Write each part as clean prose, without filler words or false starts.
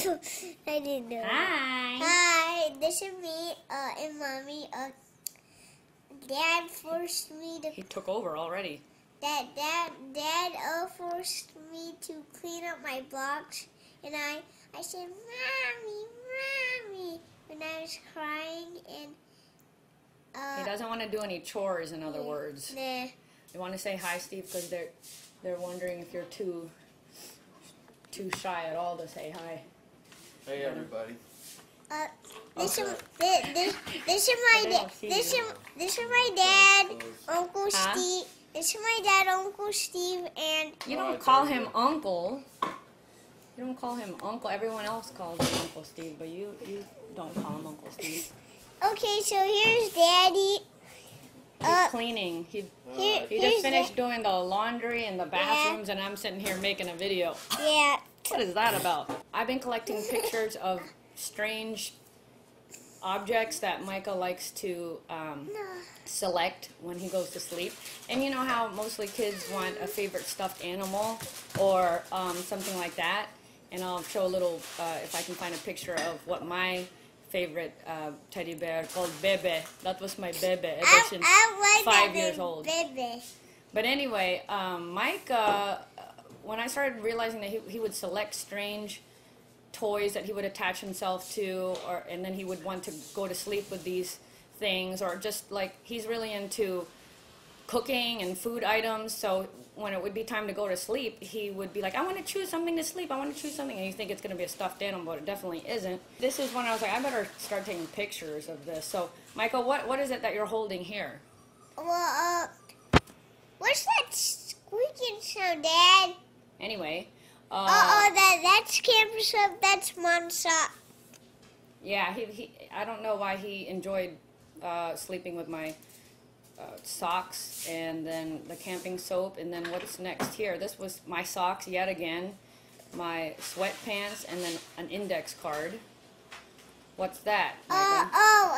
I didn't know. Hi. Hi, this is me and Mommy. Dad forced me to. He took over already. Dad forced me to clean up my blocks, and I said, Mommy, when I was crying, and He doesn't want to do any chores, in other words. Nah. They want to say hi, Steve, because they're wondering if you're too shy at all to say hi. Hey everybody. This is my dad, Uncle Steve. This is my dad, Uncle Steve, and You don't call him Uncle. You don't call him Uncle. Everyone else calls him Uncle Steve, but you don't call him Uncle Steve. Okay, so here's Daddy. He's cleaning. He just finished doing the laundry and the bathrooms, and I'm sitting here making a video. Yeah. What is that about? I've been collecting pictures of strange objects that Micah likes to select when he goes to sleep. And you know how mostly kids want a favorite stuffed animal or something like that. And I'll show a little, if I can find a picture of what my favorite teddy bear called Bebe. That was my Bebe ever since I like 5 years old. Bebe. But anyway, Micah, when I started realizing that he would select strange toys that he would attach himself to, and then he would want to go to sleep with these things, or just like he's really into cooking and food items. So when it would be time to go to sleep, he would be like, I want to choose something to sleep. I want to choose something. And you think it's going to be a stuffed animal, but it definitely isn't. This is when I was like, I better start taking pictures of this. So, Michael, what is it that you're holding here? Well, what's that squeaking sound, Dad? Anyway. That's Campus Up. That's Monsa. Yeah, he I don't know why he enjoyed sleeping with my socks and then the camping soap, and then what's next here? This was my socks yet again, my sweatpants, and then an index card. What's that, Micah?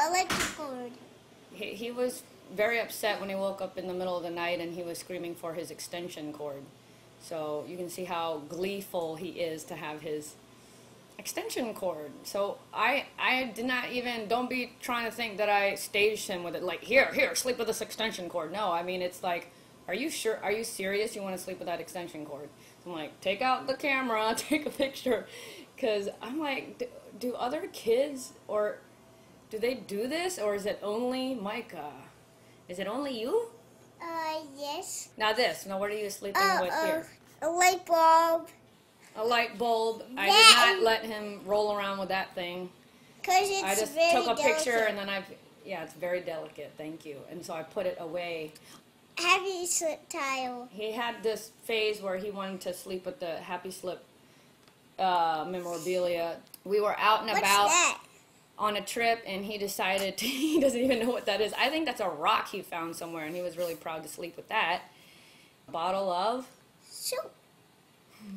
Electric cord. He was very upset when he woke up in the middle of the night and he was screaming for his extension cord. So you can see how gleeful he is to have his extension cord. So I did not even, don't be trying to think that I staged him with it, like, here, sleep with this extension cord. No, I mean, it's like, are you sure, are you serious you want to sleep with that extension cord? So I'm like, take out the camera, take a picture, because I'm like, do other kids, or do they do this, or is it only Micah? Is it only you? Yes. Now what are you sleeping with here? A light bulb. A light bulb. I did not let him roll around with that thing. Because it's I just very took a picture delicate. and then yeah, it's very delicate, thank you. And so I put it away. Happy Slip tile. He had this phase where he wanted to sleep with the Happy Slip memorabilia. We were out and What's about that? on a trip, and he decided he doesn't even know what that is. I think that's a rock he found somewhere, and he was really proud to sleep with that. A bottle of Soap.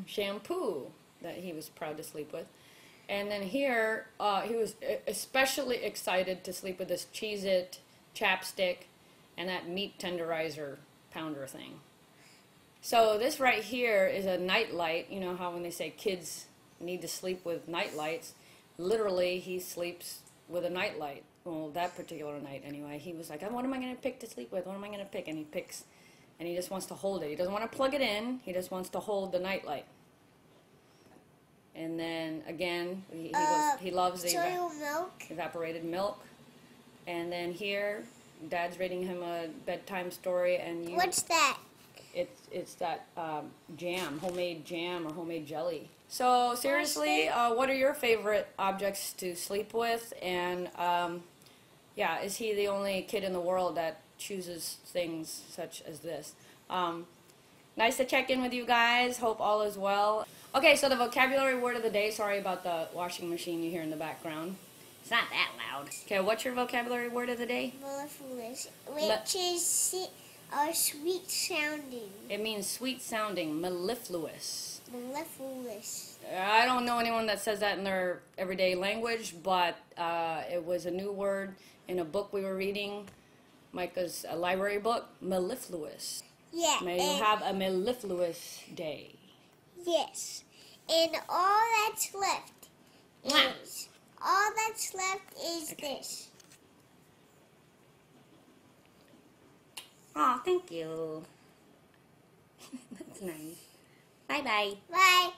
shampoo that he was proud to sleep with. And then here, he was especially excited to sleep with this Cheez-It chapstick and that meat tenderizer pounder thing. So this right here is a night light. You know how when they say kids need to sleep with night lights, literally he sleeps with a night light. Well, that particular night anyway. He was like, what am I going to pick to sleep with? What am I going to pick? And he picks, and he just wants to hold it. He doesn't want to plug it in. He just wants to hold the night light. And then again, he loves the soy milk. evaporated milk. And then here, Dad's reading him a bedtime story, and What's that? It's that jam, homemade jam or homemade jelly. So seriously, what are your favorite objects to sleep with? And yeah, is he the only kid in the world that chooses things such as this? Nice to check in with you guys. Hope all is well. Okay, so the vocabulary word of the day. Sorry about the washing machine you hear in the background. It's not that loud. Okay, what's your vocabulary word of the day? Mellifluous, which is sweet sounding. It means sweet sounding, mellifluous. Mellifluous. I don't know anyone that says that in their everyday language, but it was a new word in a book we were reading, Micah's library book, mellifluous. Yeah. May you have a mellifluous day. Yes. And all that's left is this? Oh, thank you. That's nice. Bye-bye. Bye.